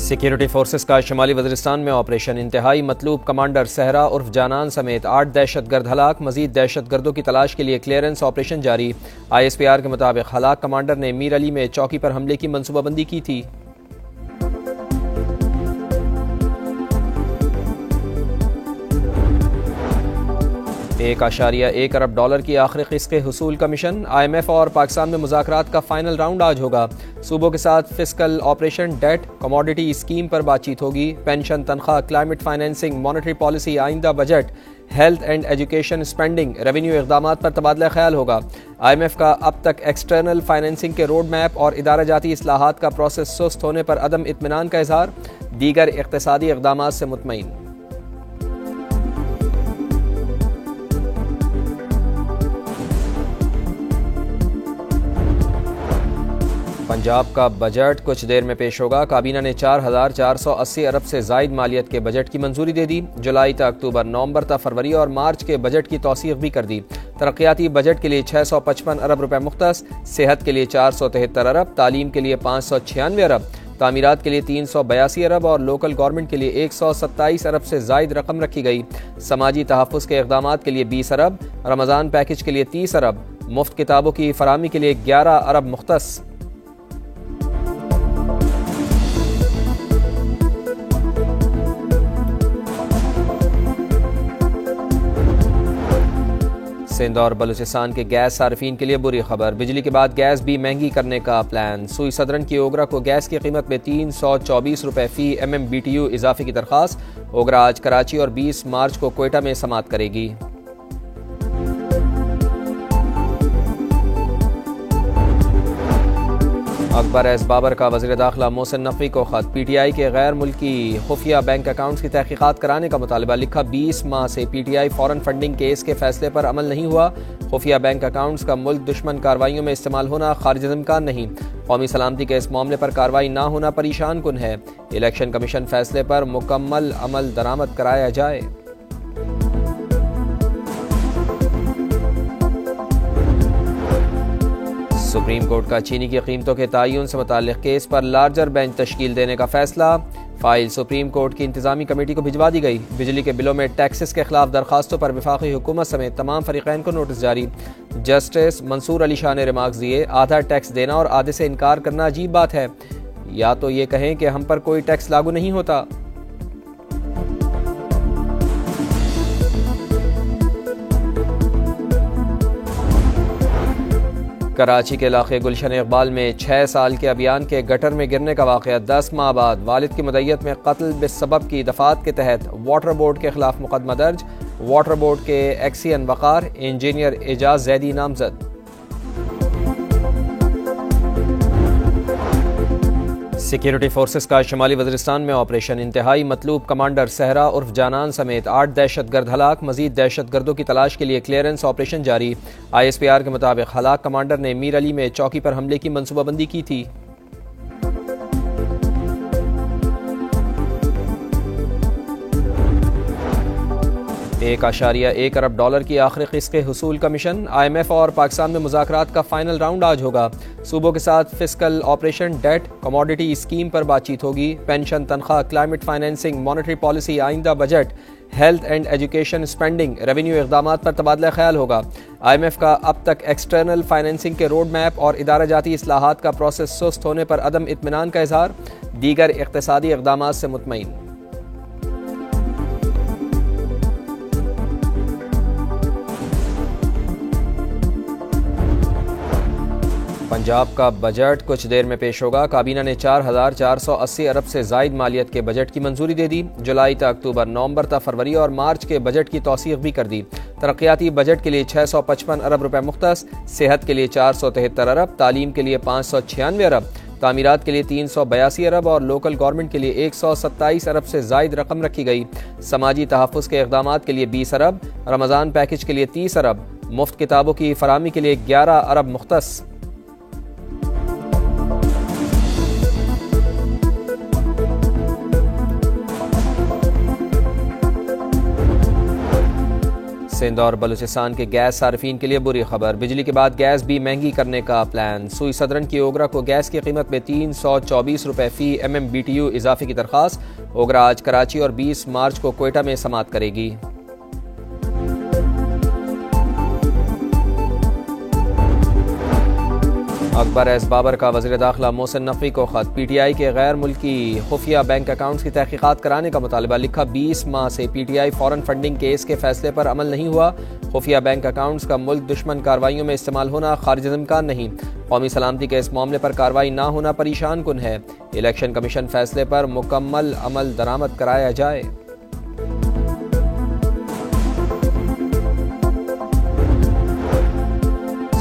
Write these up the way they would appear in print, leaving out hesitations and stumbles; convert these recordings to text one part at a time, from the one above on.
Security forces का शुमाली वज़ीरिस्तान में operation. इंतहाई मतलूब कमांडर सहरा उर्फ जानान समेत 8 दहशतगर्द हलाक। मजीद दहशतगर्दों की तलाश के लिए क्लियरेंस ऑपरेशन जारी। ISPR के मुताबिक हलाक कमांडर ने मीर अली में चौकी पर हमले की मनसूबाबंदी की थी। $1.1 अरब की आखिरी किस्त के हुसूल का मिशन। IMF और पाकिस्तान में मुज़ाकरात का फाइनल राउंड आज होगा। सूबों के साथ fiscal operation, debt, commodity scheme पर बातचीत होगी। पेंशन, तनख्वाह, क्लाइमेट फाइनेंसिंग, मॉनेटरी पॉलिसी, आइंदा budget, health and education spending, revenue इक़दामात पर तबादला ख्याल होगा। IMF का अब तक एक्सटर्नल फाइनेंसिंग के रोड मैप और इदारा जाती इस्लाहात का प्रोसेस सुस्त होने पर अदम इत्मीनान का इजहार। दीगर इक़्तिसादी इक़दामात से मुतमईन। पंजाब का बजट कुछ देर में पेश होगा। काबीना ने 4,480 अरब से जायद मालियत के बजट की मंजूरी दे दी। जुलाई तक अक्टूबर, नवंबर तक फरवरी और मार्च के बजट की तौसीक़ भी कर दी। तरक्याती बजट के लिए 655 अरब रुपए मुख्तस, सेहत के लिए 473 अरब, तालीम के लिए 596 अरब, तामीरात के लिए 382 अरब और लोकल गवर्नमेंट के लिए 127 अरब से जायद रकम रखी गई। समाजी तहफ़्फ़ुज़ के इक़दामात के लिए 20 अरब, रमज़ान पैकेज के लिए 30 अरब, मुफ्त किताबों की फराहमी के लिए 11 अरब मुख्तस। सिंध और बलूचिस्तान के गैस सार्फिन के लिए बुरी खबर। बिजली के बाद गैस भी महंगी करने का प्लान। सुई सदरन की ओगरा को गैस की कीमत में 324 रुपए फी MMBTU इजाफे की दरख्वास्त। ओगरा आज कराची और 20 मार्च को क्वेटा में समाअत करेगी। अकबर एस बाबर का वज़ीर दाखिला मोहसिन नकवी को खत। PTI के गैर मुल्की खुफिया बैंक अकाउंट्स की तहकीकात कराने का मुतालबा। लिखा, 20 माह से PTI फॉरेन फंडिंग केस के फैसले पर अमल नहीं हुआ। खुफिया बैंक अकाउंट्स का मुल्क दुश्मन कार्रवाइयों में इस्तेमाल होना खारिज इम्कान नहीं। कौमी सलामती के इस मामले पर कार्रवाई ना होना परेशान कुन है। इलेक्शन कमीशन फैसले पर मुकम्मल अमल दरामद कराया जाए। सुप्रीम कोर्ट का चीनी की कीमतों के तयन से मुताल्लिक़ केस पर लार्जर बेंच तश्कील देने का फैसला। फाइल सुप्रीम कोर्ट की इंतजामी कमेटी को भिजवा दी गई। बिजली के बिलों में टैक्सेस के खिलाफ दरखास्तों पर वफाकी हुकूमत समेत तमाम फरीक़ैन को नोटिस जारी। जस्टिस मंसूर अली शाह ने रिमार्क्स दिए, आधा टैक्स देना और आधे से इनकार करना अजीब बात है। या तो ये कहें कि हम पर कोई टैक्स लागू नहीं होता। कराची के इलाके गुलशन इकबाल में 6 साल के अभियान के गटर में गिरने का वाक़या। 10 माह बाद वालिद की मदय्यत में कत्ल बेसबब की दफात के तहत वाटर बोर्ड के खिलाफ मुकदमा दर्ज। वाटर बोर्ड के एक्सियन वक़ार, इंजीनियर एजाज जैदी नामजद। सिक्योरिटी फोर्सेस का शुमाली वज़ीरिस्तान में ऑपरेशन। इंतहाई मतलूब कमांडर सहरा उर्फ जानान समेत 8 दहशतगर्द हलाक। मजीद दहशतगर्दों की तलाश के लिए क्लियरेंस ऑपरेशन जारी। ISPR के मुताबिक हलाक कमांडर ने मीर अली में चौकी पर हमले की मनसूबाबंदी की थी। $1.1 अरब की आखिरी किस्त के हुसूल का मिशन। IMF और पाकिस्तान में मुज़ाकरात का फाइनल राउंड आज होगा। सूबों के साथ fiscal operation, debt, commodity scheme पर बातचीत होगी। पेंशन, तनख्वाह, क्लाइमेट फाइनेंसिंग, मॉनेटरी पॉलिसी, आइंदा budget, health and education spending, revenue इक़दामात पर तबादला ख्याल होगा। IMF का अब तक एक्सटर्नल फाइनेंसिंग के रोड मैप और इदारा जाती इस्लाहात का प्रोसेस सुस्त होने पर अदम इत्मीनान का इजहार। दीगर इक़्तिसादी इक़दामात से मुतमईन। पंजाब का बजट कुछ देर में पेश होगा। काबीना ने 4,480 अरब से जायद मालियत के बजट की मंजूरी दे दी। जुलाई तक अक्टूबर, नवंबर तक फरवरी और मार्च के बजट की तौसीक़ भी कर दी। तरक्याती बजट के लिए 655 अरब रुपए मुख्तस, सेहत के लिए 473 अरब, तालीम के लिए 596 अरब, तामीरात के लिए 382 अरब और लोकल गवर्नमेंट के लिए 127 अरब से जायद रकम रखी गई। समाजी तहफ़्फ़ुज़ के इक़दामात के लिए 20 अरब, रमज़ान पैकेज के लिए 30 अरब, मुफ्त किताबों की फराहमी के लिए 11 अरब मुख्तस। सिंध और बलूचिस्तान के गैस सार्फिन के लिए बुरी खबर। बिजली के बाद गैस भी महंगी करने का प्लान। सुई सदरन की ओगरा को गैस की कीमत में 324 रुपये फी MMBTU इजाफे की दरख्वास्त। ओगरा आज कराची और 20 मार्च को कोयटा में समाअत करेगी। अकबर एस बाबर का वज़ीर दाखिला मोहसिन नकवी को खत। PTI के गैर मुल्की खुफिया बैंक अकाउंट्स की तहकीकात कराने का मुतालबा। लिखा 20 माह से PTI फॉरेन फंडिंग केस के फैसले पर अमल नहीं हुआ। खुफिया बैंक अकाउंट्स का मुल्क दुश्मन कार्रवाइयों में इस्तेमाल होना खारिज इम्कान नहीं। कौमी सलामती के इस मामले पर कार्रवाई ना होना परेशान कुन है। इलेक्शन कमीशन फैसले पर मुकम्मल अमल दरामद कराया जाए।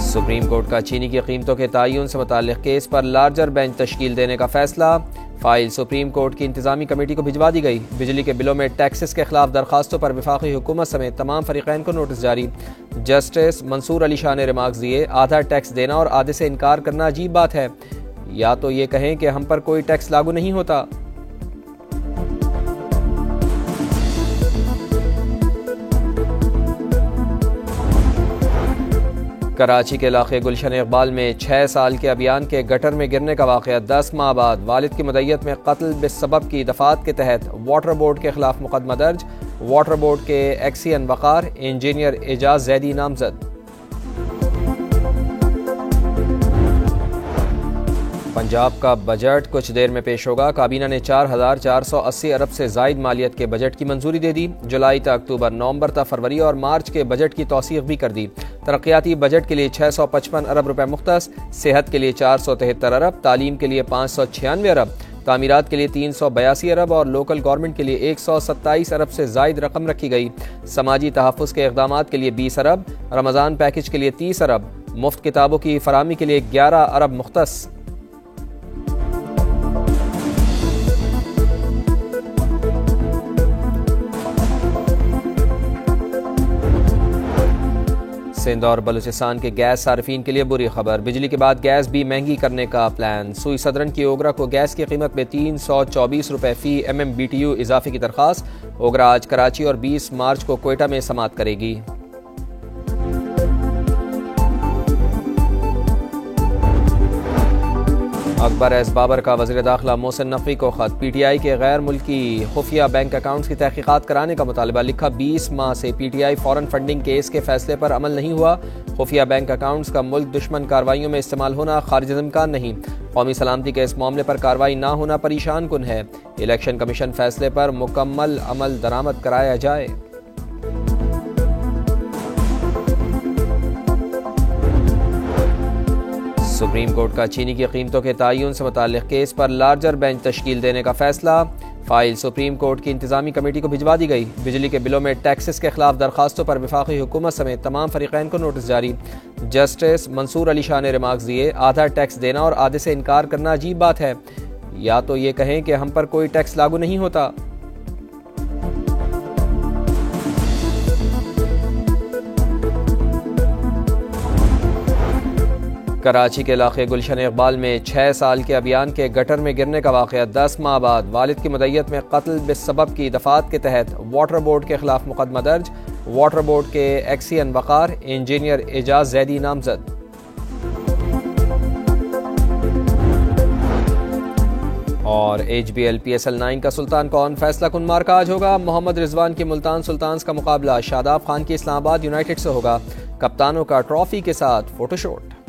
सुप्रीम कोर्ट का चीनी की कीमतों के तयन से मुताल्लिक केस पर लार्जर बेंच तश्कील देने का फैसला। फाइल सुप्रीम कोर्ट की इंतजामी कमेटी को भिजवा दी गई। बिजली के बिलों में टैक्सेस के खिलाफ दरखास्तों पर वफाकी हुकूमत समेत तमाम फरीकैन को नोटिस जारी। जस्टिस मंसूर अली शाह ने रिमार्क्स दिए, आधा टैक्स देना और आधे से इनकार करना अजीब बात है। या तो ये कहें कि हम पर कोई टैक्स लागू नहीं होता। कराची के इलाके गुलशन इकबाल में 6 साल के अभियान के गटर में गिरने का वाक़या। 10 माह बाद वालिद की मुद्दत में कत्ल बिस्सबब की दफात के तहत वाटर बोर्ड के खिलाफ मुकदमा दर्ज। वाटर बोर्ड के एक्सीएन वक़ार, इंजीनियर एजाज जैदी नामजद। पंजाब का बजट कुछ देर में पेश होगा। काबीना ने 4,480 अरब से जायद मालियत के बजट की मंजूरी दे दी। जुलाई तक अक्टूबर, नवंबर तक फरवरी और मार्च के बजट की तौसीक़ भी कर दी। तरक्याती बजट के लिए 655 अरब रुपए मुख्तस, सेहत के लिए 473 अरब, तालीम के लिए 596 अरब, तामीरात के लिए 382 अरब और लोकल गवर्नमेंट के लिए 127 अरब से जायद रकम रखी गई। समाजी तहफ़्फ़ुज़ के इक़दामात के लिए 20 अरब, रमज़ान पैकेज के लिए 30 अरब, मुफ्त किताबों की फराहमी के लिए 11 अरब मुख्तस। सिंध और बलूचिस्तान के गैस सार्फिन के लिए बुरी खबर। बिजली के बाद गैस भी महंगी करने का प्लान। सुई सदरन की ओगरा को गैस की कीमत में 324 रुपये फी MMBTU इजाफे की दरख्वास्त। ओगरा आज कराची और 20 मार्च को कोयटा में समाअत करेगी। अकबर एस बाबर का वज़ीर दाखिला मोहसिन नकवी को खत। PTI के गैर मुल्की खुफिया बैंक अकाउंट्स की तहकीकात कराने का मुतालबा। लिखा 20 माह से PTI फॉरेन फंडिंग केस के फैसले पर अमल नहीं हुआ। खुफिया बैंक अकाउंट्स का मुल्क दुश्मन कार्रवाइयों में इस्तेमाल होना खारिज इम्कान नहीं। कौमी सलामती के इस मामले पर कार्रवाई ना होना परेशान कुन है। इलेक्शन कमीशन फैसले पर मुकम्मल अमल दरामद कराया जाए। सुप्रीम कोर्ट का चीनी की कीमतों के तयन से मुताल्लिक केस पर लार्जर बेंच तश्कील देने का फैसला। फाइल सुप्रीम कोर्ट की इंतजामी कमेटी को भिजवा दी गई। बिजली के बिलों में टैक्सेस के खिलाफ दरखास्तों पर वफाकी हुकूमत समेत तमाम फरीकैन को नोटिस जारी। जस्टिस मंसूर अली शाह ने रिमार्क्स दिए, आधा टैक्स देना और आधे से इनकार करना अजीब बात है। या तो ये कहें कि हम पर कोई टैक्स लागू नहीं होता। कराची के इलाके गुलशन इकबाल में 6 साल के अभियान के गटर में गिरने का वाक़या। 10 माह बाद वालिद की मुद्दत में कत्ल बिस्सबब की दफात के तहत वाटर बोर्ड के खिलाफ मुकदमा दर्ज। वाटर बोर्ड के एक्सीएन वक़ार, इंजीनियर एजाज जैदी नामजद। और HBL PSL 9 का सुल्तान कौन, फैसला कुन मार्का आज होगा। मोहम्मद रिजवान की मुल्तान सुल्तान्स का मुकाबला शादाब खान की इस्लामाबाद यूनाइटेड से होगा। कप्तानों का ट्रॉफी के साथ फोटोशूट।